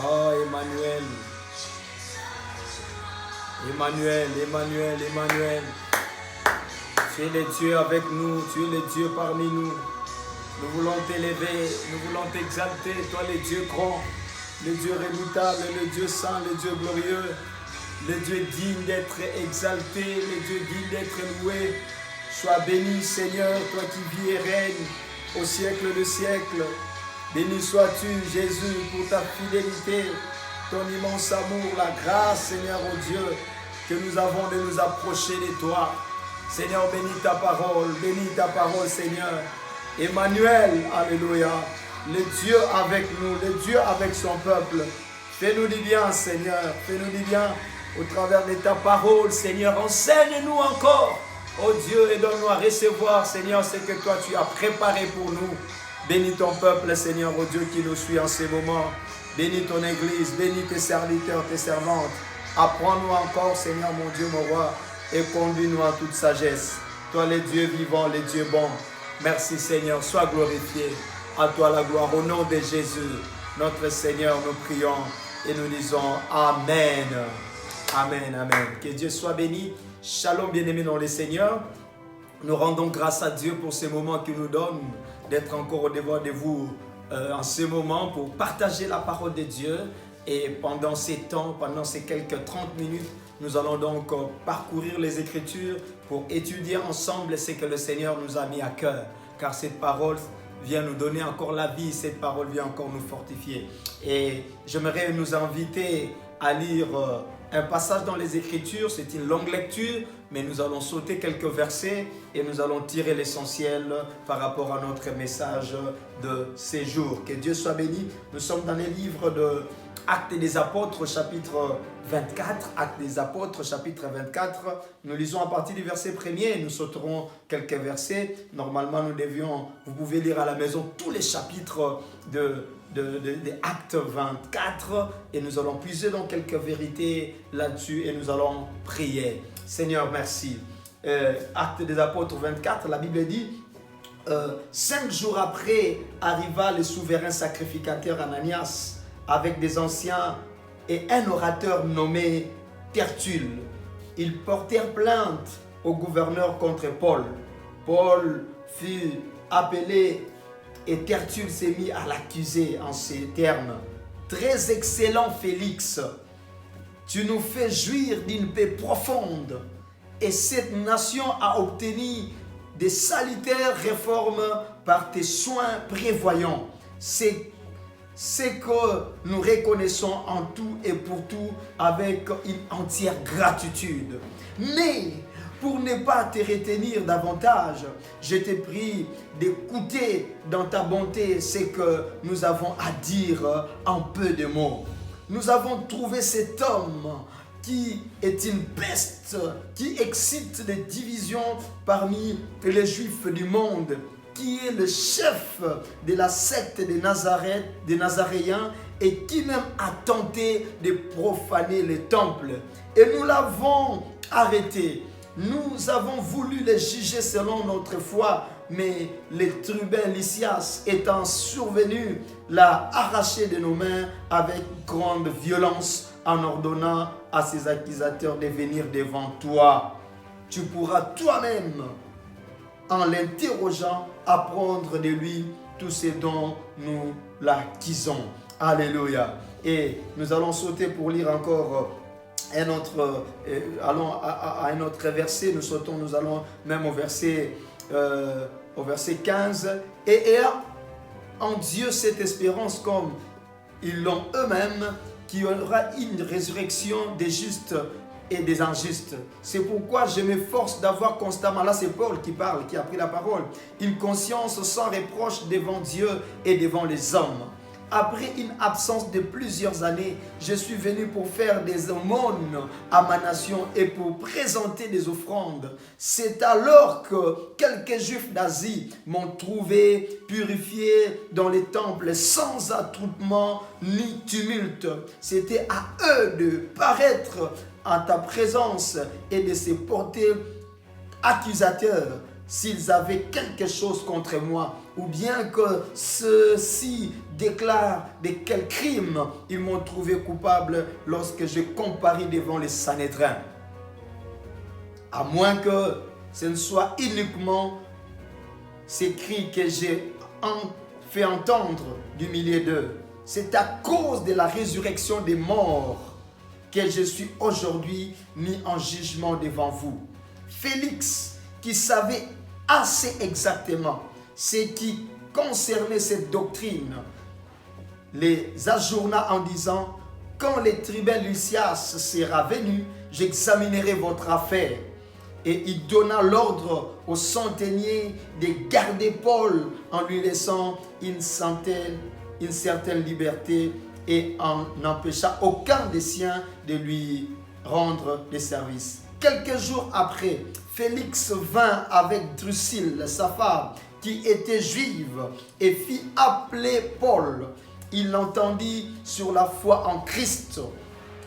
Oh, Emmanuel. Emmanuel, Emmanuel, Emmanuel. Tu es le Dieu avec nous, tu es le Dieu parmi nous. Nous voulons t'élever, nous voulons t'exalter, toi le Dieu grand, le Dieu redoutable, le Dieu saint, le Dieu glorieux, le Dieu digne d'être exalté, le Dieu digne d'être loué. Sois béni, Seigneur, toi qui vis et règnes au siècle de siècles. Béni sois-tu, Jésus, pour ta fidélité, ton immense amour, la grâce, Seigneur, oh Dieu, que nous avons de nous approcher de toi. Seigneur, bénis ta parole, Seigneur. Emmanuel, alléluia, le Dieu avec nous, le Dieu avec son peuple. Fais-nous du bien, Seigneur, fais-nous du bien au travers de ta parole, Seigneur. Enseigne-nous encore, oh Dieu, et donne-nous à recevoir, Seigneur, ce que toi tu as préparé pour nous. Bénis ton peuple, Seigneur, oh Dieu, qui nous suit en ces moments. Bénis ton Église, bénis tes serviteurs, tes servantes. Apprends-nous encore, Seigneur, mon Dieu, mon roi, et conduis-nous en toute sagesse. Toi, le Dieu vivant, le Dieu bon. Merci, Seigneur, sois glorifié. À toi la gloire, au nom de Jésus, notre Seigneur, nous prions et nous disons Amen. Amen, Amen. Que Dieu soit béni. Shalom, bien-aimés dans le Seigneur. Nous rendons grâce à Dieu pour ces moments qu'il nous donne, d'être encore au devant de vous en ce moment pour partager la parole de Dieu. Et pendant ces temps, pendant ces quelques 30 minutes, nous allons donc parcourir les Écritures pour étudier ensemble ce que le Seigneur nous a mis à cœur. Car cette parole vient nous donner encore la vie, cette parole vient encore nous fortifier. Et j'aimerais nous inviter à lire un passage dans les Écritures. C'est une longue lecture, mais nous allons sauter quelques versets et nous allons tirer l'essentiel par rapport à notre message de ces jours. Que Dieu soit béni. Nous sommes dans les livres de Actes des Apôtres, chapitre 24. Actes des Apôtres, chapitre 24. Nous lisons à partir du verset 1er. Nous sauterons quelques versets. Normalement, vous pouvez lire à la maison tous les chapitres de Actes 24. Et nous allons puiser dans quelques vérités là-dessus et nous allons prier. Seigneur, merci. Actes des Apôtres 24, la Bible dit 5 jours après arriva le souverain sacrificateur Ananias avec des anciens et un orateur nommé Tertulle. Ils portèrent plainte au gouverneur contre Paul. Paul fut appelé et Tertulle s'est mis à l'accuser en ces termes. Très excellent Félix, tu nous fais jouir d'une paix profonde et cette nation a obtenu des salutaires réformes par tes soins prévoyants. C'est ce que nous reconnaissons en tout et pour tout avec une entière gratitude. Mais pour ne pas te retenir davantage, je te prie d'écouter dans ta bonté ce que nous avons à dire en peu de mots. Nous avons trouvé cet homme qui est une peste, qui excite les divisions parmi les Juifs du monde, qui est le chef de la secte des Nazaréens et qui même a tenté de profaner le temple. Et nous l'avons arrêté. Nous avons voulu le juger selon notre foi, mais le tribun Lysias étant survenu, l'a arraché de nos mains avec grande violence en ordonnant à ses accusateurs de venir devant toi. Tu pourras toi-même, en l'interrogeant, apprendre de lui tout ce dont nous l'acquisons. Alléluia. Et nous allons sauter pour lire encore allons à un autre verset. Nous allons même au verset 15. Et ayant en Dieu cette espérance comme ils l'ont eux-mêmes, qu'il y aura une résurrection des justes et des injustes. C'est pourquoi je m'efforce d'avoir constamment, là c'est Paul qui parle, qui a pris la parole, une conscience sans reproche devant Dieu et devant les hommes. Après une absence de plusieurs années, je suis venu pour faire des aumônes à ma nation et pour présenter des offrandes. C'est alors que quelques Juifs d'Asie m'ont trouvé purifié dans les temples sans attroupement ni tumulte. C'était à eux de paraître en ta présence et de se porter accusateurs s'ils avaient quelque chose contre moi, ou bien que ceux-ci déclarent de quel crime ils m'ont trouvé coupable lorsque je comparis devant les Sanhédrins. À moins que ce ne soit uniquement ces cris que j'ai fait entendre du milieu d'eux. C'est à cause de la résurrection des morts que je suis aujourd'hui mis en jugement devant vous. Félix, qui savait assez exactement ce qui concernait cette doctrine, les ajourna en disant: quand le tribun Lucias sera venu, j'examinerai votre affaire. Et il donna l'ordre au centenier de garder Paul en lui laissant une certaine liberté et en n'empêcha aucun des siens de lui rendre des services. Quelques jours après, Félix vint avec Drusille, sa femme, qui était juive, et fit appeler Paul. Il l'entendit sur la foi en Christ.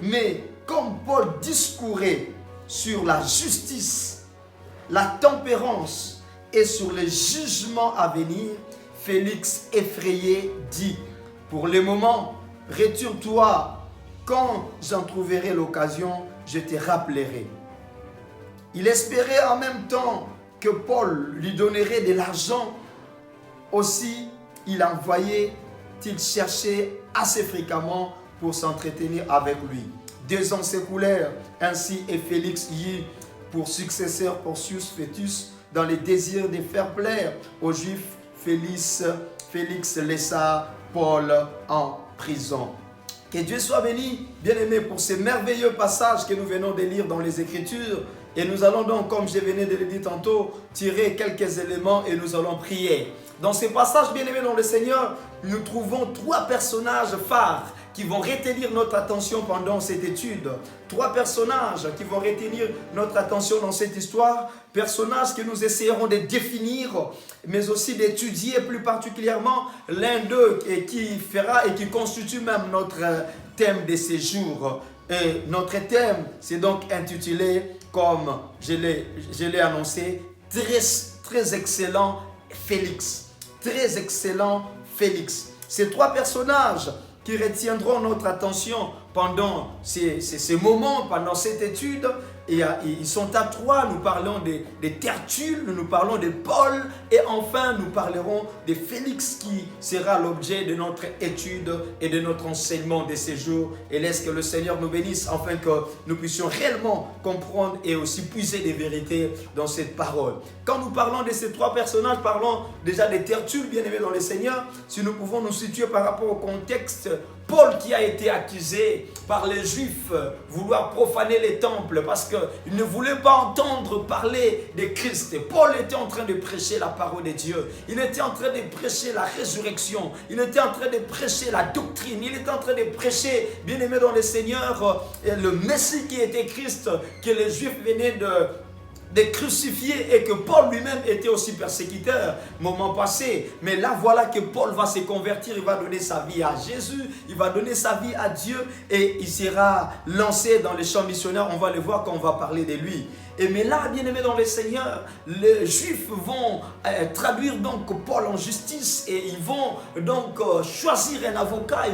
Mais comme Paul discourait sur la justice, la tempérance et sur les jugements à venir, Félix, effrayé, dit: pour le moment, retire-toi, quand j'en trouverai l'occasion, je te rappellerai. Il espérait en même temps que Paul lui donnerait de l'argent. Aussi, il cherchait assez fréquemment pour s'entretenir avec lui. 2 ans s'écoulèrent ainsi, et Félix y eut pour successeur Porcius Festus dans les désirs de faire plaire aux Juifs. Félix laissa Paul en prison. Que Dieu soit béni, bien-aimés, pour ces merveilleux passages que nous venons de lire dans les Écritures. Et nous allons donc, comme je venais de le dire tantôt, tirer quelques éléments et nous allons prier. Dans ces passages, bien-aimés dans le Seigneur, nous trouvons 3 personnages phares qui vont retenir notre attention pendant cette étude. 3 personnages qui vont retenir notre attention dans cette histoire. Personnages que nous essayerons de définir, mais aussi d'étudier plus particulièrement. L'un d'eux qui fera et qui constitue même notre thème de ces jours. Et notre thème, c'est donc intitulé, comme je l'ai annoncé, très excellent Félix. Très excellent Félix. Ces 3 personnages qui retiendront notre attention pendant ces moments, pendant cette étude. Et ils sont à 3, nous parlons de Tertulle, nous parlons de Paul, et enfin nous parlerons de Félix, qui sera l'objet de notre étude et de notre enseignement de ces jours. Et laisse que le Seigneur nous bénisse, afin que nous puissions réellement comprendre et aussi puiser des vérités dans cette parole. Quand nous parlons de ces 3 personnages, parlons déjà de Tertulle, bien-aimé dans le Seigneur. Si nous pouvons nous situer par rapport au contexte, Paul, qui a été accusé par les Juifs vouloir profaner les temples parce qu'il ne voulait pas entendre parler de Christ. Paul était en train de prêcher la parole de Dieu. Il était en train de prêcher la résurrection. Il était en train de prêcher la doctrine. Il était en train de prêcher, bien-aimé dans le Seigneur, le Messie qui était Christ, que les Juifs venaient de crucifier, et que Paul lui-même était aussi persécuteur moment passé. Mais là, voilà que Paul va se convertir, il va donner sa vie à Jésus, il va donner sa vie à Dieu, et il sera lancé dans les champs missionnaires. On va le voir quand on va parler de lui. Mais là, bien-aimés dans le Seigneur, les Juifs vont traduire donc Paul en justice, et ils vont donc choisir un avocat,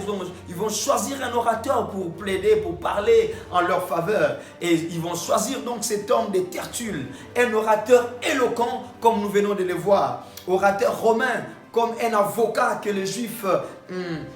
ils vont choisir un orateur pour plaider, pour parler en leur faveur. Et ils vont choisir donc cet homme de Tertulle, un orateur éloquent comme nous venons de le voir, orateur romain, comme un avocat que les Juifs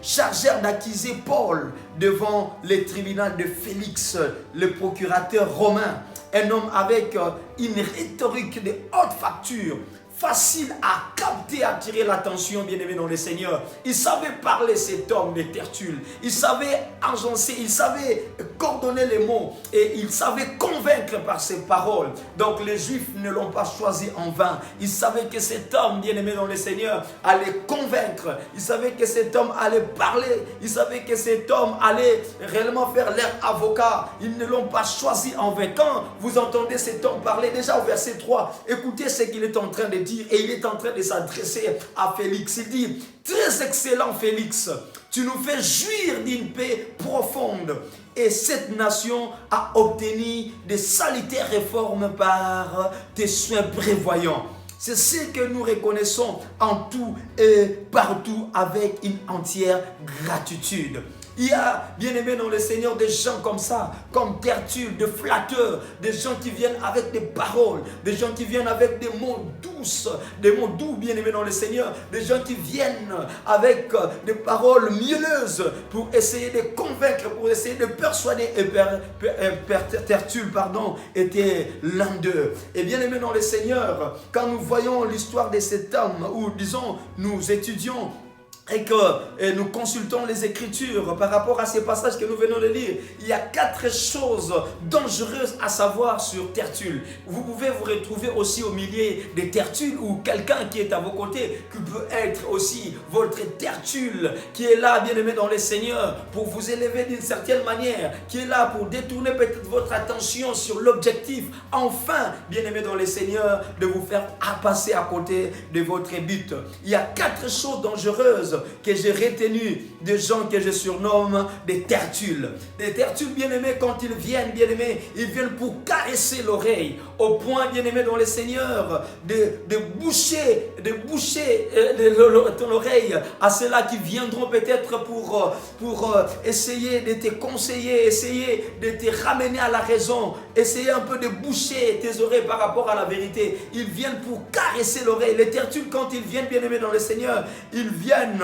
chargèrent d'accuser Paul devant le tribunal de Félix, le procurateur romain. Un homme avec une rhétorique de haute facture, facile à capter, à attirer l'attention, bien-aimé dans le Seigneur. Il savait parler, cet homme de Tertulle. Il savait agencer, il savait coordonner les mots, et il savait convaincre par ses paroles. Donc les Juifs ne l'ont pas choisi en vain. Ils savaient que cet homme, bien-aimé dans le Seigneur, allait convaincre. Ils savaient que cet homme allait parler. Ils savaient que cet homme allait réellement faire leur avocat. Ils ne l'ont pas choisi en vain. Quand vous entendez cet homme parler, déjà au verset 3, écoutez ce qu'il est en train de dire. Et il est en train de s'adresser à Félix. Il dit: très excellent Félix, tu nous fais jouir d'une paix profonde, et cette nation a obtenu de salutaires réformes par tes soins prévoyants. C'est ce que nous reconnaissons en tout et partout avec une entière gratitude. Il y a, bien aimé dans le Seigneur, des gens comme ça, comme Tertulle, des flatteurs, des gens qui viennent avec des paroles, des gens qui viennent avec des mots doux, bien aimé dans le Seigneur, des gens qui viennent avec des paroles mielleuses pour essayer de convaincre, pour essayer de persuader. Et Tertulle, était l'un d'eux. Et bien aimé dans le Seigneur, quand nous voyons l'histoire de cet homme, ou disons, nous étudions et que nous consultons les Écritures par rapport à ces passages que nous venons de lire, il y a 4 choses dangereuses à savoir sur Tertulle. Vous pouvez vous retrouver aussi au milieu des Tertulles ou quelqu'un qui est à vos côtés, qui peut être aussi votre Tertulle, qui est là, bien aimé dans le Seigneur, pour vous élever d'une certaine manière, qui est là pour détourner peut-être votre attention sur l'objectif, enfin, bien aimé dans le Seigneur, de vous faire passer à côté de votre but. Il y a 4 choses dangereuses que j'ai retenu de gens que je surnomme des Tertulles. Des Tertulles, bien-aimés, quand ils viennent, bien-aimés, ils viennent pour caresser l'oreille, au point, bien-aimé dans le Seigneur, de boucher ton oreille à ceux-là qui viendront peut-être pour essayer de te conseiller, essayer de te ramener à la raison, essayer un peu de boucher tes oreilles par rapport à la vérité. Ils viennent pour caresser l'oreille. Les Tertulles, quand ils viennent, bien-aimés dans le Seigneur, ils viennent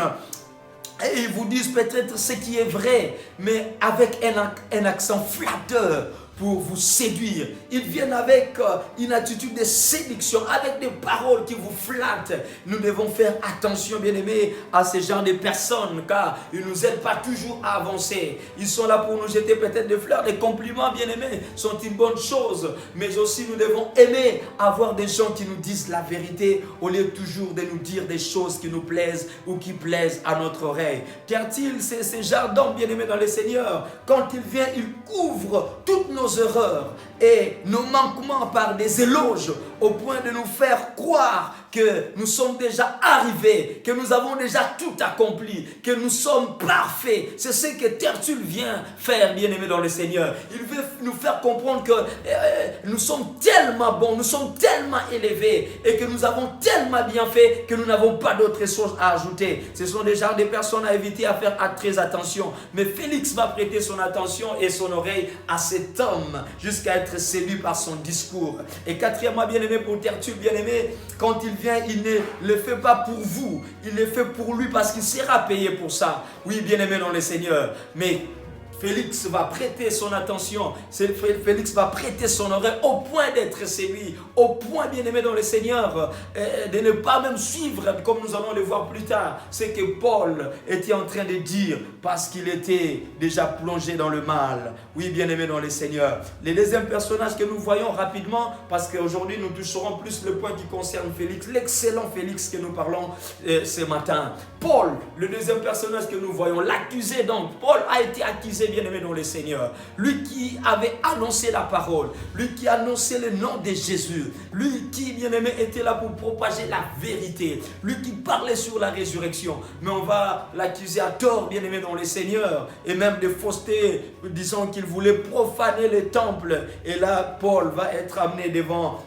et ils vous disent peut-être ce qui est vrai, mais avec un accent flatteur pour vous séduire. Ils viennent avec une attitude de séduction, avec des paroles qui vous flattent. Nous devons faire attention, bien-aimés, à ce genre de personnes, car ils ne nous aident pas toujours à avancer. Ils sont là pour nous jeter peut-être des fleurs. Les compliments, bien-aimés, sont une bonne chose, mais aussi nous devons aimer avoir des gens qui nous disent la vérité au lieu toujours de nous dire des choses qui nous plaisent ou qui plaisent à notre oreille. Tertulle, c'est ce genre d'homme, bien-aimé dans le Seigneur. Quand il vient, il couvre toutes nos erreurs et nos manquements par des éloges au point de nous faire croire que nous sommes déjà arrivés, que nous avons déjà tout accompli, que nous sommes parfaits. C'est ce que Tertulle vient faire, bien-aimé dans le Seigneur. Il veut nous faire comprendre que nous sommes tellement bons, nous sommes tellement élevés et que nous avons tellement bien fait que nous n'avons pas d'autres choses à ajouter. Ce sont des genres de personnes à éviter, à faire très attention. Mais Félix va prêter son attention et son oreille à cet homme jusqu'à être séduit par son discours. Et quatrièmement, bien-aimé, pour Tertulle, bien-aimé, quand il vient, il ne le fait pas pour vous, il le fait pour lui parce qu'il sera payé pour ça. Oui, bien-aimé dans le Seigneur, mais Félix va prêter son attention, Félix va prêter son oreille au point d'être séduit, au point, bien-aimé dans le Seigneur, de ne pas même suivre, comme nous allons le voir plus tard, ce que Paul était en train de dire parce qu'il était déjà plongé dans le mal. Oui, bien-aimé dans le Seigneur. Le deuxième personnage que nous voyons rapidement, parce qu'aujourd'hui nous toucherons plus le point qui concerne Félix, l'excellent Félix que nous parlons ce matin. Paul, le deuxième personnage que nous voyons, l'accusé donc. Paul a été accusé, bien-aimé dans le Seigneur. Lui qui avait annoncé la parole, lui qui annonçait le nom de Jésus, lui qui, bien-aimé, était là pour propager la vérité, lui qui parlait sur la résurrection. Mais on va l'accuser à tort, bien-aimé dans le Seigneur, et même de fausseté, disant qu'il voulait profaner le temple. Et là, Paul va être amené devant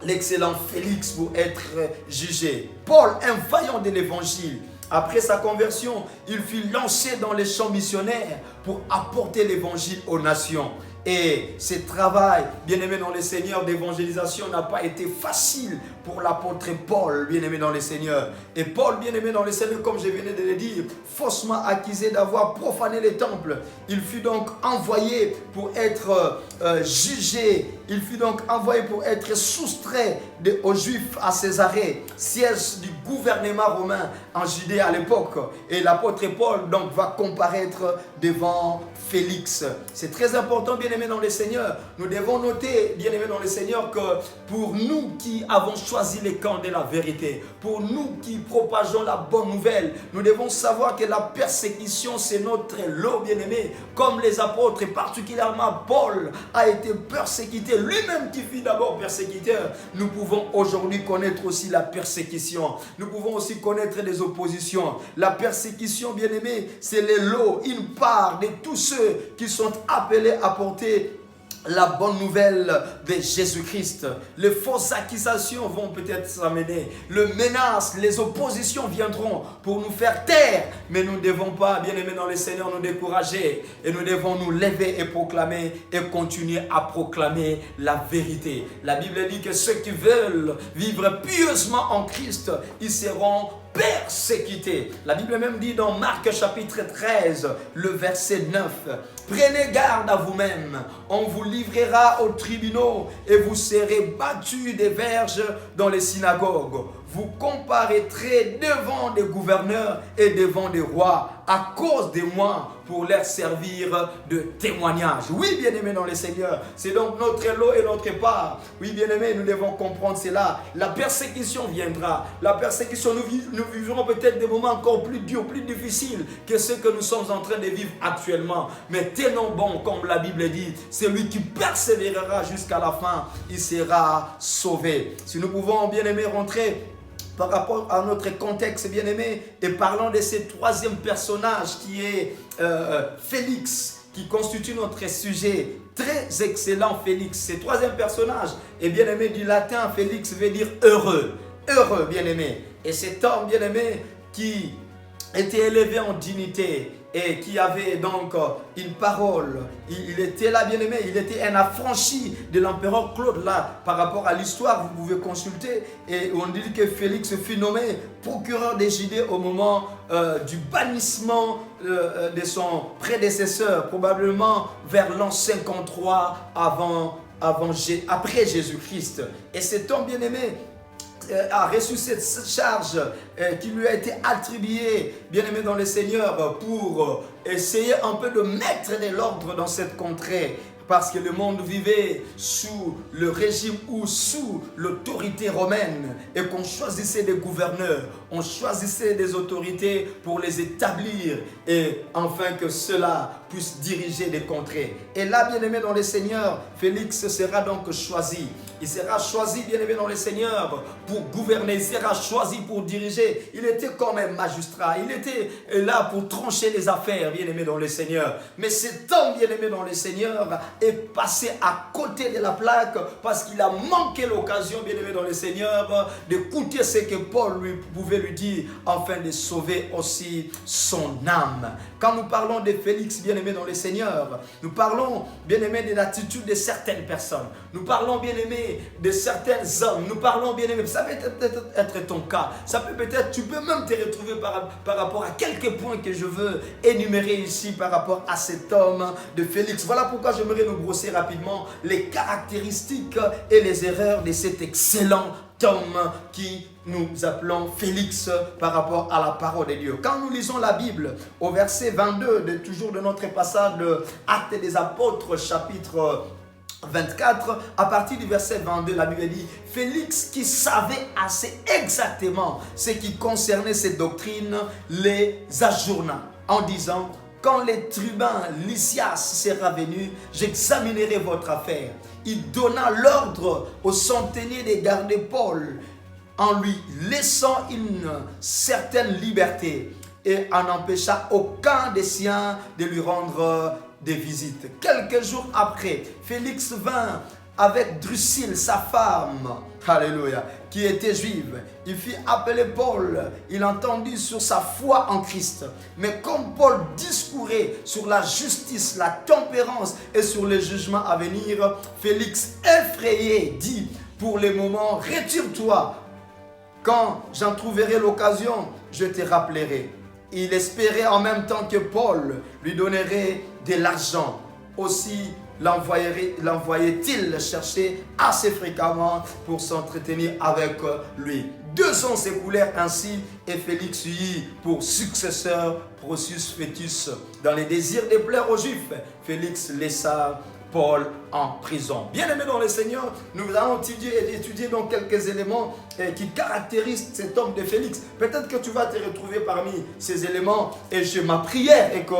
l'excellent Félix pour être jugé. Paul, un vaillant de l'évangile, après sa conversion, il fut lancé dans les champs missionnaires pour apporter l'évangile aux nations. Et ce travail, bien-aimé dans le Seigneur, d'évangélisation n'a pas été facile pour l'apôtre Paul, bien-aimé dans le Seigneur. Et Paul, bien-aimé dans le Seigneur, comme je venais de le dire, faussement accusé d'avoir profané les temples, il fut donc envoyé pour être jugé. Il fut donc envoyé pour être soustrait aux Juifs à Césarée, siège du gouvernement romain en Judée à l'époque. Et l'apôtre Paul donc va comparaître devant Félix. C'est très important, bien-aimés dans le Seigneur. Nous devons noter, bien-aimés dans le Seigneur, que pour nous qui avons choisi le camp de la vérité, pour nous qui propageons la bonne nouvelle, nous devons savoir que la persécution, c'est notre lot, bien-aimés. Comme les apôtres, et particulièrement Paul, a été persécuté, lui-même qui fut d'abord persécuteur, nous pouvons aujourd'hui connaître aussi la persécution. Nous pouvons aussi connaître des oppositions. La persécution, bien-aimés, c'est le lot, une part de tous ceux qui sont appelés à porter la bonne nouvelle de Jésus-Christ. Les fausses accusations vont peut-être s'amener. Les menaces, les oppositions viendront pour nous faire taire. Mais nous ne devons pas, bien-aimés dans le Seigneur, nous décourager. Et nous devons nous lever et proclamer et continuer à proclamer la vérité. La Bible dit que ceux qui veulent vivre pieusement en Christ, ils seront persécutés. La Bible même dit dans Marc chapitre 13, le verset 9, prenez garde à vous-même, on vous livrera aux tribunaux et vous serez battus des verges dans les synagogues. Vous comparaîtrez devant des gouverneurs et devant des rois à cause de moi pour leur servir de témoignage. Oui, bien-aimés dans le Seigneur, c'est donc notre lot et notre part. Oui, bien-aimés, nous devons comprendre cela. La persécution viendra. La persécution, nous vivrons peut-être des moments encore plus durs, plus difficiles que ceux que nous sommes en train de vivre actuellement. Mais tenons bon, comme la Bible dit, celui qui persévérera jusqu'à la fin, il sera sauvé. Si nous pouvons, bien-aimés, rentrer par rapport à notre contexte, bien-aimé, et parlons de ce troisième personnage qui est Félix, qui constitue notre sujet. Très excellent, Félix. Ce troisième personnage est bien-aimé du latin. Félix veut dire heureux. Heureux, bien-aimé. Et cet homme, bien-aimé, qui était élevé en dignité et qui avait donc une parole. Il était là, bien-aimé, il était un affranchi de l'empereur Claude. Là, par rapport à l'histoire, vous pouvez consulter. Et on dit que Félix fut nommé procureur des Judées au moment du bannissement de son prédécesseur, probablement vers l'an 53 après Jésus-Christ. Et cet homme, bien-aimé, a reçu cette charge qui lui a été attribuée, bien-aimé dans le Seigneur, pour essayer un peu de mettre de l'ordre dans cette contrée. Parce que le monde vivait sous le régime ou sous l'autorité romaine et qu'on choisissait des gouverneurs, on choisissait des autorités pour les établir et enfin que cela puisse diriger des contrées. Et là, bien-aimé dans le Seigneur, Félix sera donc choisi. Il sera choisi, bien-aimé dans le Seigneur, pour gouverner. Il sera choisi pour diriger. Il était comme un magistrat. Il était là pour trancher les affaires, bien-aimé dans le Seigneur. Mais cet homme, bien-aimé dans le Seigneur, est passé à côté de la plaque parce qu'il a manqué l'occasion, bien-aimé dans le Seigneur, d'écouter ce que Paul pouvait lui dire afin de sauver aussi son âme. Quand nous parlons de Félix, bien-aimé dans le Seigneur, nous parlons, bien-aimé, de l'attitude de certaines personnes. Nous parlons, bien-aimé, de certains hommes. Nous parlons, bien-aimé, ça peut peut-être être ton cas. Ça peut peut-être, tu peux même te retrouver par rapport à quelques points que je veux énumérer ici par rapport à cet homme de Félix. Voilà pourquoi j'aimerais nous brosser rapidement les caractéristiques et les erreurs de cet excellent homme qui nous appelons Félix par rapport à la parole de Dieu. Quand nous lisons la Bible au verset 22, toujours de notre passage de Actes des Apôtres, chapitre 24, à partir du verset 22, la Bible dit « Félix, qui savait assez exactement ce qui concernait ces doctrines, les ajourna en disant « Quand le tribun Lysias sera venu, j'examinerai votre affaire. » Il donna l'ordre au centenier de garder Paul en lui laissant une certaine liberté et en empêcha aucun des siens de lui rendre des visites. Quelques jours après, Félix vint avec Drusille, sa femme, alléluia, qui était juive. Il fit appeler Paul. Il entendit sur sa foi en Christ. Mais comme Paul discourait sur la justice, la tempérance et sur le jugement à venir, Félix, effrayé, dit, pour le moment, retire-toi. Quand j'en trouverai l'occasion, je te rappellerai. Il espérait en même temps que Paul lui donnerait de l'argent. Aussi l'envoyait-il chercher assez fréquemment pour s'entretenir avec lui. 2 ans s'écoulèrent ainsi et Félix eut pour successeur Porcius Festus. Dans les désirs de plaire aux Juifs, Félix laissa Paul en prison. Bien-aimé dans le Seigneur, nous allons étudier donc quelques éléments qui caractérisent cet homme de Félix. Peut-être que tu vas te retrouver parmi ces éléments et ma prière est que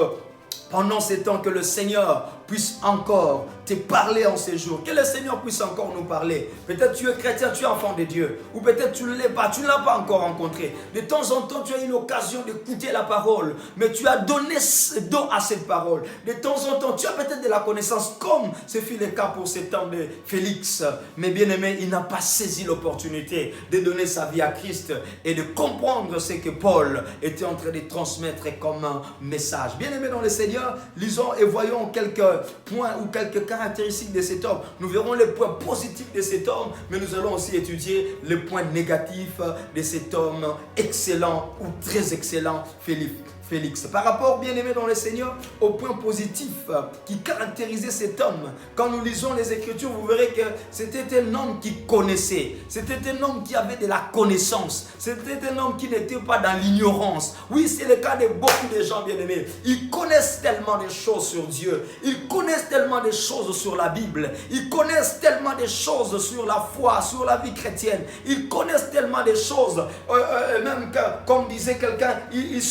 pendant ces temps que le Seigneur puisse encore te parler en ces jours. Que le Seigneur puisse encore nous parler. Peut-être tu es chrétien, tu es enfant de Dieu. Ou peut-être tu ne l'es pas, tu ne l'as pas encore rencontré. De temps en temps, tu as eu l'occasion d'écouter la parole. Mais tu as donné don à cette parole. De temps en temps, tu as peut-être de la connaissance, comme ce fut le cas pour cet homme de Félix. Mais bien aimé, il n'a pas saisi l'opportunité de donner sa vie à Christ et de comprendre ce que Paul était en train de transmettre comme un message. Bien aimé dans le Seigneur, lisons et voyons quelques points ou quelques caractéristiques de cet homme. Nous verrons les points positifs de cet homme, mais nous allons aussi étudier les points négatifs de cet homme excellent ou très excellent, Félix. Par rapport, bien aimé dans le Seigneur, au point positif qui caractérisait cet homme, quand nous lisons les Écritures, vous verrez que c'était un homme qui connaissait, c'était un homme qui avait de la connaissance, c'était un homme qui n'était pas dans l'ignorance. Oui, c'est le cas de beaucoup de gens, bien aimés. Ils connaissent tellement de choses sur Dieu, ils connaissent tellement de choses sur la Bible, ils connaissent tellement de choses sur la foi, sur la vie chrétienne, ils connaissent tellement de choses, même que, comme disait quelqu'un, ils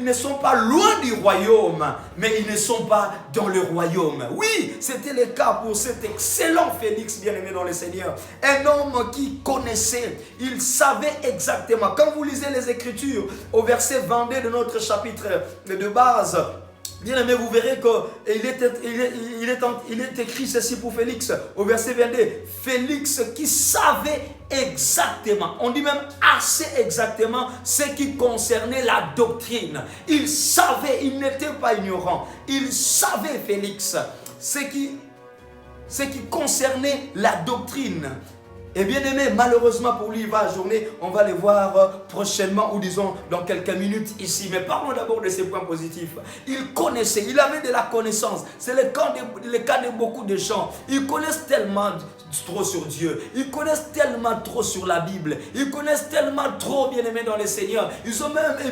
ne sont pas loin du royaume, mais ils ne sont pas dans le royaume. Oui, c'était le cas pour cet excellent Félix, bien-aimé dans le Seigneur. Un homme qui connaissait, il savait exactement. Quand vous lisez les Écritures, au verset 22 de notre chapitre de base, bien aimé, vous verrez qu'il est écrit ceci pour Félix, au verset 22. Félix qui savait exactement, on dit même assez exactement, ce qui concernait la doctrine. Il savait, il n'était pas ignorant. Il savait, Félix, ce qui concernait la doctrine. Et bien aimé, malheureusement pour lui, il va ajourner, on va les voir prochainement ou disons dans quelques minutes ici. Mais parlons d'abord de ces points positifs. Il connaissait, il avait de la connaissance. C'est le cas de beaucoup de gens. Ils connaissent tellement trop sur Dieu. Ils connaissent tellement trop sur la Bible. Ils connaissent tellement trop, bien aimé dans le Seigneur. Ils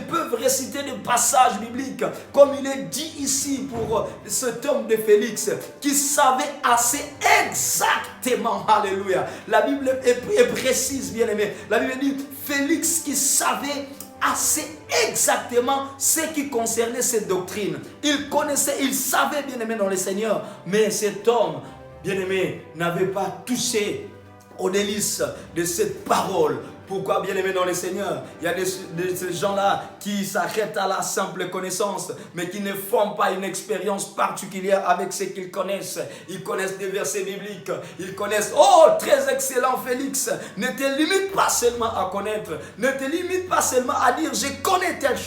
peuvent réciter des passages bibliques. Comme il est dit ici pour cet homme de Félix, qui savait assez exactement, alléluia. La Bible est précise, bien aimé. La Bible dit Félix qui savait assez exactement ce qui concernait cette doctrine. Il connaissait, il savait, bien aimé dans le Seigneur, mais cet homme, bien aimé, n'avait pas touché aux délices de cette parole. Pourquoi, bien aimé dans le Seigneur, il y a ces gens-là qui s'arrêtent à la simple connaissance, mais qui ne font pas une expérience particulière avec ce qu'ils connaissent. Ils connaissent des versets bibliques, ils connaissent, oh, très excellent Félix, ne te limite pas seulement à connaître, ne te limite pas seulement à dire, je connais telle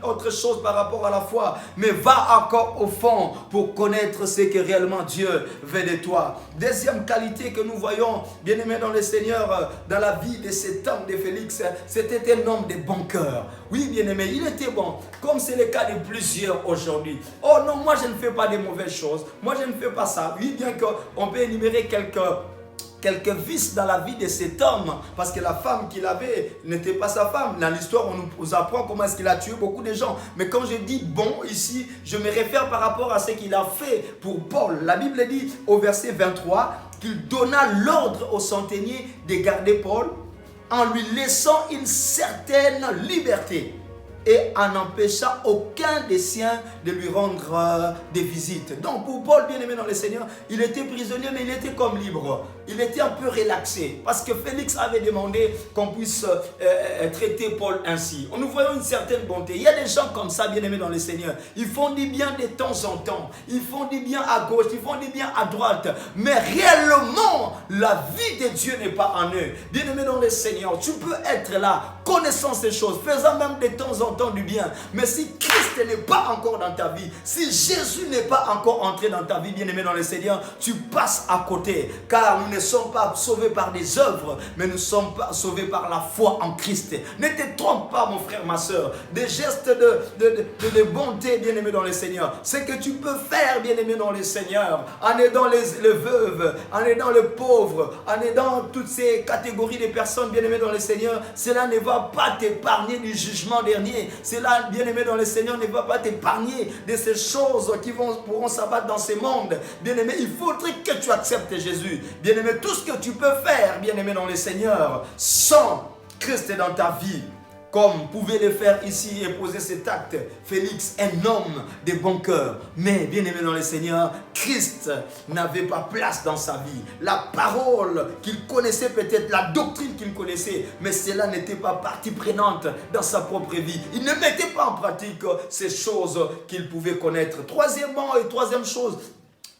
autre chose par rapport à la foi, mais va encore au fond pour connaître ce que réellement Dieu veut de toi. Deuxième qualité que nous voyons, bien aimé dans le Seigneur, dans la vie de cet homme de Félix, c'était un homme de bon cœur. Oui, bien aimé, il était bon, comme c'est le cas de plusieurs aujourd'hui. Oh non, moi je ne fais pas de mauvaises choses, moi je ne fais pas ça. Oui, bien qu'on peut énumérer quelques vices dans la vie de cet homme, parce que la femme qu'il avait n'était pas sa femme. Dans l'histoire, on nous apprend comment est-ce qu'il a tué beaucoup de gens. Mais quand je dis bon ici, je me réfère par rapport à ce qu'il a fait pour Paul. La Bible dit au verset 23 qu'il donna l'ordre au centenier de garder Paul en lui laissant une certaine liberté et en n'empêchant aucun des siens de lui rendre des visites. Donc pour Paul, bien aimé dans le Seigneur, il était prisonnier, mais il était comme libre. Il était un peu relaxé, parce que Félix avait demandé qu'on puisse traiter Paul ainsi. Nous voyons une certaine bonté. Il y a des gens comme ça, bien aimés dans le Seigneur. Ils font du bien de temps en temps. Ils font du bien à gauche, ils font du bien à droite. Mais réellement, la vie de Dieu n'est pas en eux. Bien aimé dans le Seigneur, tu peux être là, connaissant ces choses, faisant même de temps en temps du bien. Mais si Christ n'est pas encore dans ta vie, si Jésus n'est pas encore entré dans ta vie, bien aimé dans le Seigneur, tu passes à côté. Car nous ne sommes pas sauvés par des œuvres, mais nous sommes sauvés par la foi en Christ. Ne te trompe pas, mon frère, ma soeur. Des gestes de bonté, bien aimé dans le Seigneur. Ce que tu peux faire, bien aimé dans le Seigneur, en aidant les veuves, en aidant les pauvres, en aidant toutes ces catégories de personnes, bien aimées dans le Seigneur, cela ne va pas t'épargner du jugement dernier. Cela, bien aimé dans le Seigneur, ne va pas t'épargner de ces choses qui pourront s'abattre dans ce monde. Bien aimé, il faudrait que tu acceptes Jésus. Bien aimé, tout ce que tu peux faire, bien aimé dans le Seigneur, sans Christ dans ta vie, comme pouvait le faire ici et poser cet acte, Félix, un homme de bon cœur. Mais, bien aimé dans le Seigneur, Christ n'avait pas place dans sa vie. La parole qu'il connaissait peut-être, la doctrine qu'il connaissait, mais cela n'était pas partie prenante dans sa propre vie. Il ne mettait pas en pratique ces choses qu'il pouvait connaître. Troisième chose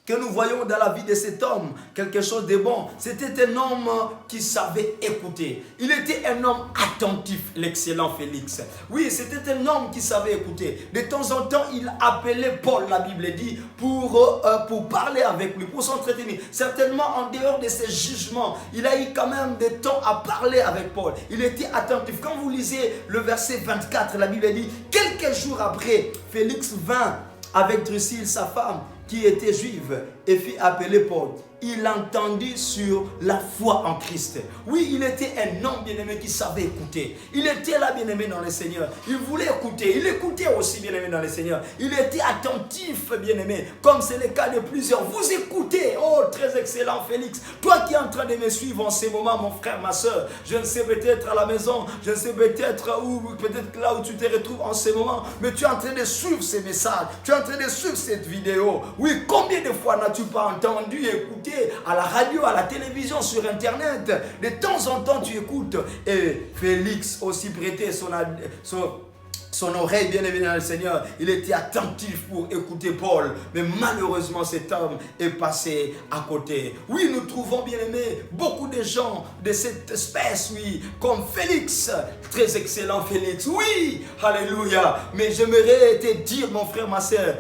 que nous voyons dans la vie de cet homme, quelque chose de bon. C'était un homme qui savait écouter. Il était un homme attentif, l'excellent Félix. Oui, c'était un homme qui savait écouter. De temps en temps, il appelait Paul, la Bible dit, pour parler avec lui, pour s'entretenir. Certainement, en dehors de ses jugements, il a eu quand même des temps à parler avec Paul. Il était attentif. Quand vous lisez le verset 24, la Bible dit, quelques jours après, Félix vint avec Drusille, sa femme, qui était juive, et fit appeler Paul. Il entendit sur la foi en Christ. Oui, il était un homme bien-aimé qui savait écouter. Il était là bien-aimé dans le Seigneur. Il voulait écouter. Il écoutait aussi bien-aimé dans le Seigneur. Il était attentif bien-aimé, comme c'est le cas de plusieurs. Vous écoutez. Oh, très excellent Félix. Toi qui es en train de me suivre en ces moments, mon frère, ma soeur. Je ne sais peut-être à la maison, je ne sais peut-être où, peut-être là où tu te retrouves en ces moments, mais tu es en train de suivre ces messages. Tu es en train de suivre cette vidéo. Oui, combien de fois n'as-tu pas entendu, écouté à la radio, à la télévision, sur internet? De temps en temps tu écoutes. Et Félix aussi prêtait son oreille, bien aimé dans le Seigneur. Il était attentif pour écouter Paul. Mais malheureusement, cet homme est passé à côté. Oui, nous trouvons, bien aimé, beaucoup de gens de cette espèce, oui, comme Félix. Très excellent Félix. Oui, alléluia. Mais j'aimerais te dire, mon frère, ma soeur,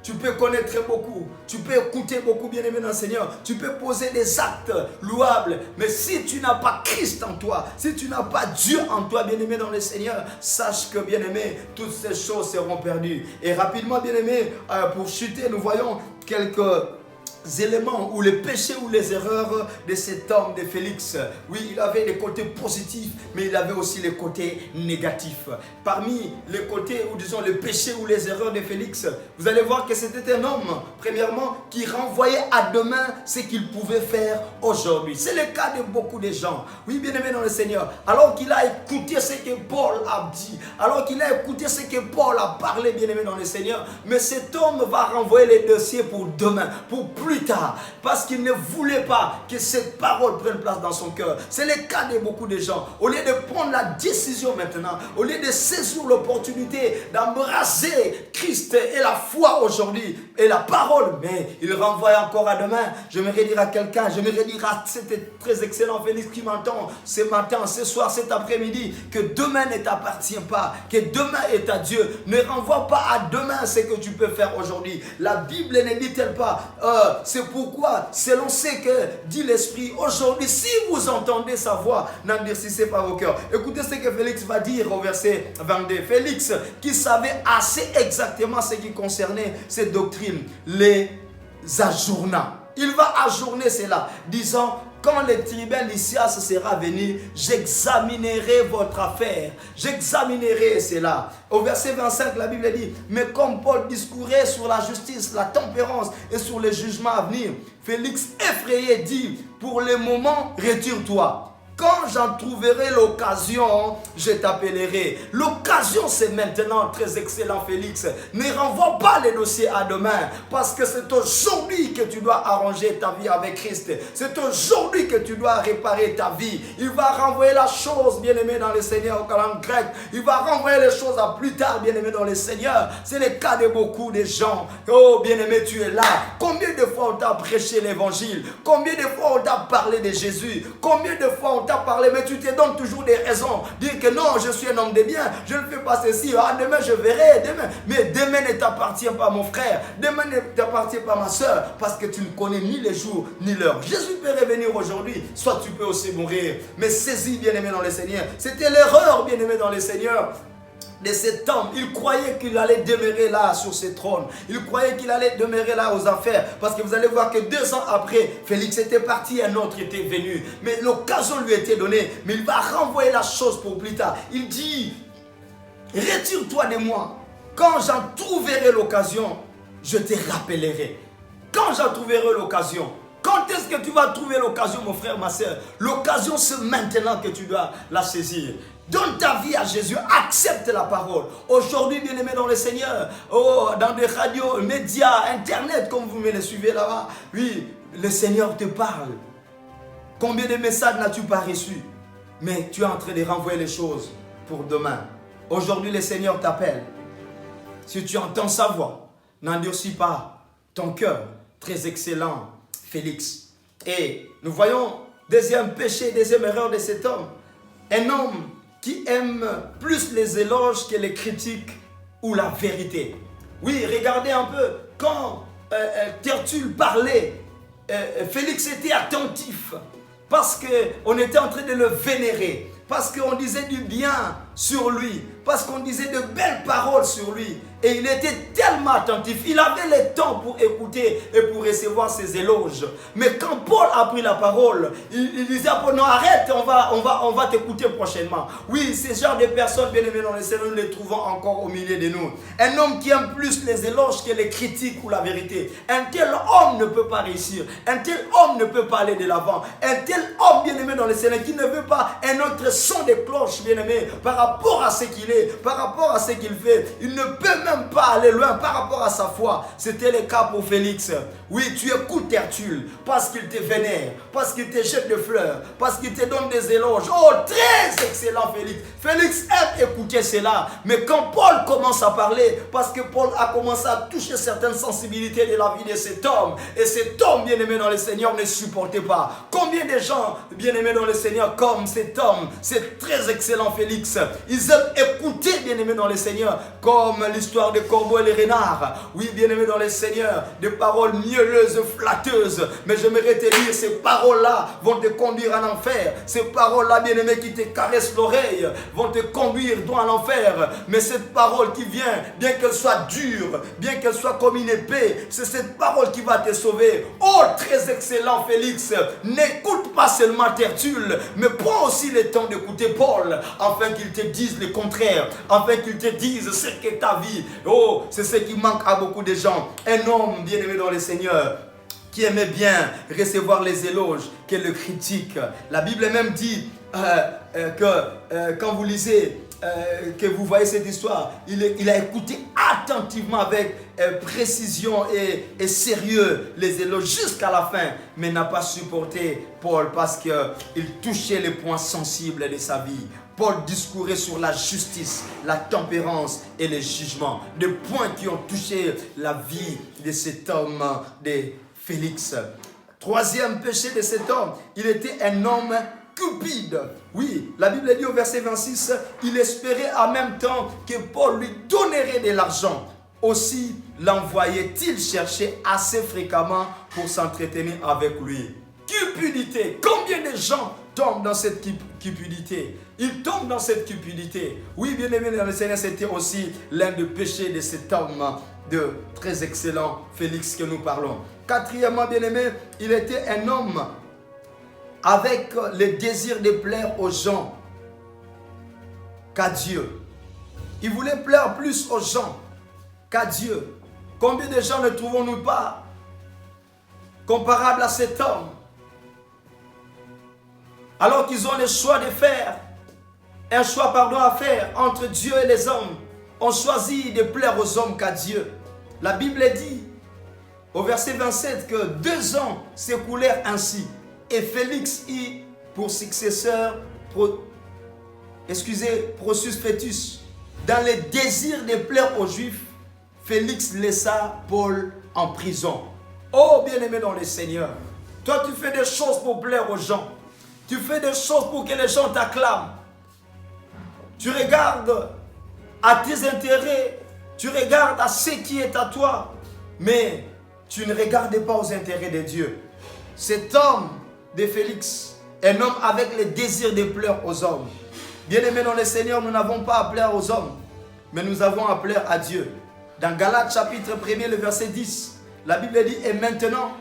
tu peux connaître beaucoup, tu peux écouter beaucoup, bien-aimé dans le Seigneur, tu peux poser des actes louables, mais si tu n'as pas Christ en toi, si tu n'as pas Dieu en toi, bien-aimé dans le Seigneur, sache que, bien-aimé, toutes ces choses seront perdues. Et rapidement, bien-aimé, pour chuter, nous voyons quelques éléments ou les péchés ou les erreurs de cet homme de Félix. Oui, il avait les côtés positifs, mais il avait aussi les côtés négatifs. Parmi les côtés, ou disons les péchés ou les erreurs de Félix, vous allez voir que c'était un homme, premièrement, qui renvoyait à demain ce qu'il pouvait faire aujourd'hui. C'est le cas de beaucoup de gens. Oui, bien aimé dans le Seigneur, alors qu'il a écouté ce que Paul a dit, alors qu'il a écouté ce que Paul a parlé, bien aimé dans le Seigneur, mais cet homme va renvoyer les dossiers pour demain, pour plus tard, parce qu'il ne voulait pas que cette parole prenne place dans son cœur. C'est le cas de beaucoup de gens. Au lieu de prendre la décision maintenant, au lieu de saisir l'opportunité d'embrasser Christ et la foi aujourd'hui et la parole, mais il renvoie encore à demain. J'aimerais dire à quelqu'un, j'aimerais dire à cet très excellent Félix qui m'entend ce matin, ce soir, cet après-midi, que demain ne t'appartient pas, que demain est à Dieu. Ne renvoie pas à demain ce que tu peux faire aujourd'hui. La Bible ne dit-elle pas c'est pourquoi, selon ce que dit l'Esprit, aujourd'hui, si vous entendez sa voix, n'endurcissez pas vos cœurs. Écoutez ce que Félix va dire au verset 22. Félix, qui savait assez exactement ce qui concernait cette doctrine, les ajourna. Il va ajourner cela, disant: quand le tribun Lysias sera venu, j'examinerai votre affaire. J'examinerai cela. Au verset 25, la Bible dit: mais comme Paul discourait sur la justice, la tempérance et sur les jugements à venir, Félix effrayé dit: pour le moment, retire-toi. Quand j'en trouverai l'occasion, je t'appellerai. L'occasion, c'est maintenant, très excellent Félix. Ne renvoie pas les dossiers à demain, parce que c'est aujourd'hui que tu dois arranger ta vie avec Christ. C'est aujourd'hui que tu dois réparer ta vie. Il va renvoyer la chose, bien-aimé dans le Seigneur, au langue grec. Il va renvoyer les choses à plus tard, bien-aimé dans le Seigneur. C'est le cas de beaucoup de gens. Oh, bien-aimé, tu es là. Combien de fois on t'a prêché l'évangile? Combien de fois on t'a parlé de Jésus? Combien de fois on t'a parlé, mais tu te donnes toujours des raisons. Dire que non, je suis un homme de bien, je ne fais pas ceci. Ah, demain je verrai, demain. Mais demain ne t'appartient pas, mon frère. Demain ne t'appartient pas, ma soeur, parce que tu ne connais ni les jours ni l'heure. Jésus peut revenir aujourd'hui, soit tu peux aussi mourir. Mais saisis, bien-aimé dans le Seigneur. C'était l'erreur, bien-aimé dans le Seigneur, de cet homme. Il croyait qu'il allait demeurer là sur ce trône. Il croyait qu'il allait demeurer là aux affaires. Parce que vous allez voir que 2 ans après, Félix était parti, un autre était venu. Mais l'occasion lui était donnée. Mais il va renvoyer la chose pour plus tard. Il dit: retire-toi de moi. Quand j'en trouverai l'occasion, je te rappellerai. Quand j'en trouverai l'occasion. Quand est-ce que tu vas trouver l'occasion, mon frère, ma soeur? L'occasion, c'est maintenant que tu dois la saisir. Donne ta vie à Jésus, accepte la parole. Aujourd'hui, bien-aimé dans le Seigneur, dans des radios, médias, Internet, comme vous me le suivez là-bas, oui, le Seigneur te parle. Combien de messages n'as-tu pas reçus? Mais tu es en train de renvoyer les choses pour demain. Aujourd'hui, le Seigneur t'appelle. Si tu entends sa voix, n'endurcis pas ton cœur. Très excellent, Félix. Et nous voyons, deuxième péché, deuxième erreur de cet homme. Un homme qui aime plus les éloges que les critiques ou la vérité. Oui, regardez un peu, quand Tertulle parlait, Félix était attentif parce qu'on était en train de le vénérer, parce qu'on disait du bien sur lui, parce qu'on disait de belles paroles sur lui. Et il était tellement attentif, il avait le temps pour écouter et pour recevoir ses éloges. Mais quand Paul a pris la parole, il disait à Paul, non, arrête, on va t'écouter prochainement. Oui, ce genre de personnes, bien aimées dans le Seigneur, nous les trouvons encore au milieu de nous. Un homme qui aime plus les éloges que les critiques ou la vérité. Un tel homme ne peut pas réussir. Un tel homme ne peut pas aller de l'avant. Un tel homme, bien aimé dans le Seigneur, qui ne veut pas un autre son de cloche, bien aimé, par rapport à ce qu'il est, par rapport à ce qu'il fait. Il ne peut même pas aller loin par rapport à sa foi. C'était le cas pour Félix. Oui, tu écoutes Tertulle parce qu'il te vénère, parce qu'il te jette des fleurs, parce qu'il te donne des éloges. Oh, très excellent Félix. Félix aime écouter cela. Mais quand Paul commence à parler, parce que Paul a commencé à toucher certaines sensibilités de la vie de cet homme, et cet homme bien-aimé dans le Seigneur ne supportait pas. Combien de gens bien-aimés dans le Seigneur comme cet homme, c'est très excellent Félix, ils aiment écouter bien-aimés dans le Seigneur, comme l'histoire de Corbeau et les renards. Oui, bien-aimés dans le Seigneur, des paroles mielleuses, flatteuses. Mais j'aimerais te dire, ces paroles-là vont te conduire en enfer. Ces paroles-là, bien-aimés, qui te caressent l'oreille, vont te conduire dans l'enfer. Mais cette parole qui vient, bien qu'elle soit dure, bien qu'elle soit comme une épée, c'est cette parole qui va te sauver. Oh, très excellent Félix, n'écoute pas seulement Tertulle, mais prends aussi le temps d'écouter Paul, afin qu'il te dise le contraire, afin qu'il te dise ce qu'est ta vie. Oh, c'est ce qui manque à beaucoup de gens. Un homme bien-aimé dans le Seigneur, qui aimait bien recevoir les éloges, que le critique. La Bible même dit que quand vous lisez, que vous voyez cette histoire, il a écouté attentivement avec précision et sérieux les éloges jusqu'à la fin, mais n'a pas supporté Paul parce qu'il touchait les points sensibles de sa vie. Paul discourait sur la justice, la tempérance et le jugement, des points qui ont touché la vie de cet homme, de Félix. Troisième péché de cet homme, il était un homme cupide. Oui, la Bible dit au verset 26, il espérait en même temps que Paul lui donnerait de l'argent. Aussi l'envoyait-il chercher assez fréquemment pour s'entretenir avec lui. Cupidité. Combien de gens tombent dans cette cupidité? Ils tombent dans cette cupidité. Oui, bien aimé dans le Seigneur, c'était aussi l'un des péchés de cet homme de très excellent Félix que nous parlons. Quatrièmement, bien aimé, il était un homme avec le désir de plaire aux gens qu'à Dieu. Il voulait plaire plus aux gens qu'à Dieu. Combien de gens ne trouvons-nous pas comparables à cet homme? Alors qu'ils ont le choix de faire, un choix à faire entre Dieu et les hommes, on choisit de plaire aux hommes qu'à Dieu. La Bible dit au verset 27 que 2 ans s'écoulèrent ainsi. Et Félix eut pour successeur Porcius Festus. Dans le désir de plaire aux Juifs, Félix laissa Paul en prison. Oh, bien-aimé dans le Seigneur, toi tu fais des choses pour plaire aux gens. Tu fais des choses pour que les gens t'acclament. Tu regardes à tes intérêts, tu regardes à ce qui est à toi, mais tu ne regardes pas aux intérêts de Dieu. Cet homme de Félix, un homme avec le désir de plaire aux hommes. Bien-aimés dans le Seigneur, nous n'avons pas à plaire aux hommes, mais nous avons à plaire à Dieu. Dans Galates chapitre 1er, le verset 10, la Bible dit, et maintenant,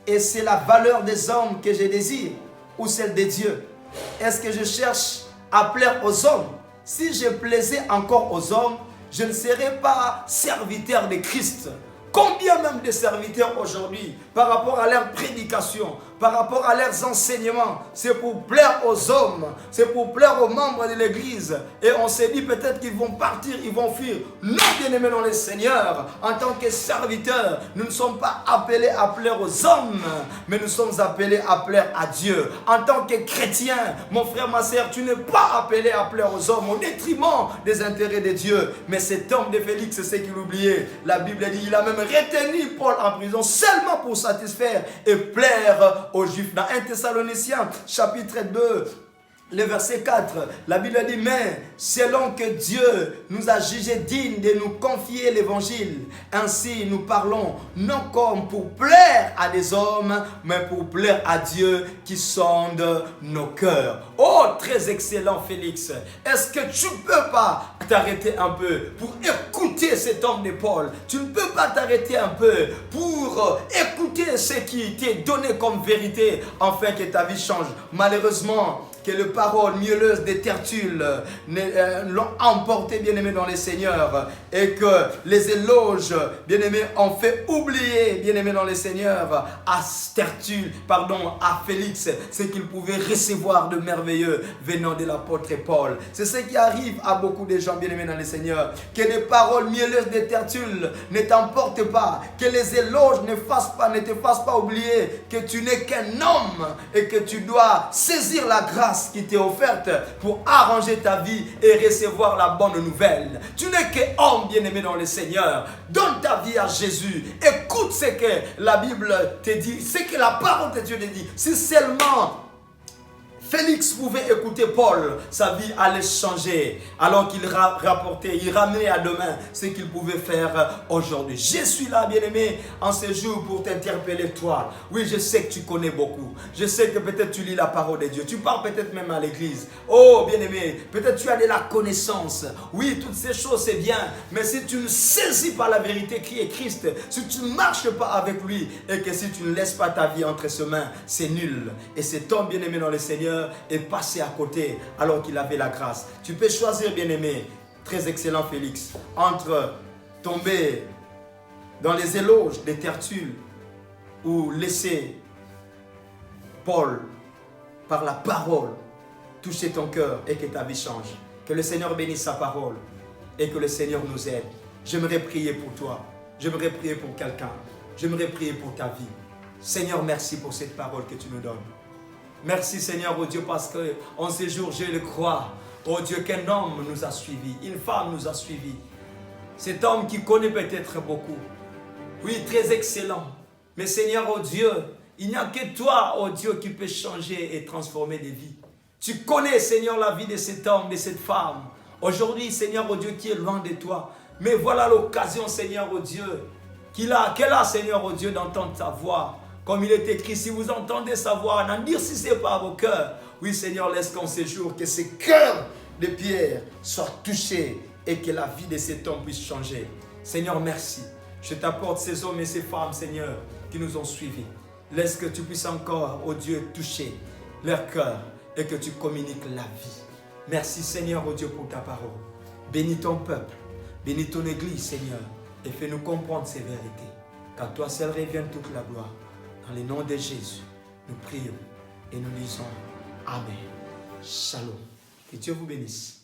et c'est la valeur des hommes que je désire, ou celle de Dieu. Est-ce que je cherche à plaire aux hommes? Si je plaisais encore aux hommes, je ne serais pas serviteur de Christ. Combien même de serviteurs aujourd'hui, par rapport à leur prédication, par rapport à leurs enseignements, c'est pour plaire aux hommes, c'est pour plaire aux membres de l'église. Et on s'est dit peut-être qu'ils vont partir, ils vont fuir. Non, bien-aimés dans le Seigneur, en tant que serviteurs, nous ne sommes pas appelés à plaire aux hommes, mais nous sommes appelés à plaire à Dieu. En tant que chrétien, mon frère, ma sœur, tu n'es pas appelé à plaire aux hommes au détriment des intérêts de Dieu. Mais cet homme de Félix, c'est ce qu'il oubliait. La Bible dit, il a même retenu Paul en prison seulement pour satisfaire et plaire aux Juifs. Dans 1 Thessaloniciens, chapitre 2, le verset 4, la Bible dit, mais selon que Dieu nous a jugés dignes de nous confier l'évangile, ainsi nous parlons non comme pour plaire à des hommes, mais pour plaire à Dieu qui sonde nos cœurs. Oh, très excellent Félix. Est-ce que tu ne peux pas t'arrêter un peu pour écouter cet homme de Paul? Tu ne peux pas t'arrêter un peu pour écouter ce qui t'est donné comme vérité afin que ta vie change. Malheureusement, que les paroles mielleuses de Tertulle l'ont emporté, bien-aimé dans les Seigneurs, et que les éloges, bien-aimé, ont fait oublier, bien-aimé dans les Seigneurs, à Tertulle, à Félix, ce qu'il pouvait recevoir de merveilleux venant de l'apôtre Paul. C'est ce qui arrive à beaucoup de gens, bien-aimés dans les Seigneurs, que les paroles mielleuses de Tertulle ne t'emportent pas, que les éloges ne te fassent pas oublier que tu n'es qu'un homme et que tu dois saisir la grâce qui t'est offerte pour arranger ta vie et recevoir la bonne nouvelle. Tu n'es qu'homme, bien-aimé dans le Seigneur. Donne ta vie à Jésus. Écoute ce que la Bible te dit, ce que la parole de Dieu te dit. Si seulement Félix pouvait écouter Paul, sa vie allait changer. Alors qu'il rapportait, il ramenait à demain ce qu'il pouvait faire aujourd'hui. Je suis là, bien-aimé, en ce jour pour t'interpeller, toi. Oui, je sais que tu connais beaucoup. Je sais que peut-être tu lis la parole de Dieu. Tu pars peut-être même à l'église. Oh, bien-aimé, peut-être tu as de la connaissance. Oui, toutes ces choses, c'est bien. Mais si tu ne saisis pas la vérité qui est Christ, si tu ne marches pas avec lui, et que si tu ne laisses pas ta vie entre ses mains, c'est nul. Et cet homme, bien-aimé dans le Seigneur, est passé à côté alors qu'il avait la grâce. Tu peux choisir, bien-aimé, très excellent Félix, entre tomber dans les éloges de Tertulle ou laisser Paul, par la parole, toucher ton cœur et que ta vie change. Que le Seigneur bénisse sa parole et que le Seigneur nous aide. J'aimerais prier pour toi. J'aimerais prier pour quelqu'un. J'aimerais prier pour ta vie. Seigneur, merci pour cette parole que tu nous donnes. Merci Seigneur, oh Dieu, parce qu'en ces jours, je le crois, oh Dieu, qu'un homme nous a suivis, une femme nous a suivis. Cet homme qui connaît peut-être beaucoup. Oui, très excellent. Mais Seigneur, oh Dieu, il n'y a que toi, oh Dieu, qui peut changer et transformer des vies. Tu connais, Seigneur, la vie de cet homme, de cette femme. Aujourd'hui, Seigneur, oh Dieu, qui est loin de toi. Mais voilà l'occasion, Seigneur, oh Dieu, qu'elle a, Seigneur, oh Dieu, d'entendre ta voix. Comme il est écrit, si vous entendez sa voix, n'en dire si ce n'est pas à vos cœurs. Oui, Seigneur, laisse qu'en ces jours, que ces cœurs de pierre soient touchés et que la vie de cet homme puisse changer. Seigneur, merci. Je t'apporte ces hommes et ces femmes, Seigneur, qui nous ont suivis. Laisse que tu puisses encore, oh Dieu, toucher leur cœur et que tu communiques la vie. Merci, Seigneur, oh Dieu, pour ta parole. Bénis ton peuple, bénis ton Église, Seigneur, et fais-nous comprendre ces vérités. Qu'à toi seul revienne toute la gloire. Dans le nom de Jésus, nous prions et nous disons Amen. Shalom. Que Dieu vous bénisse.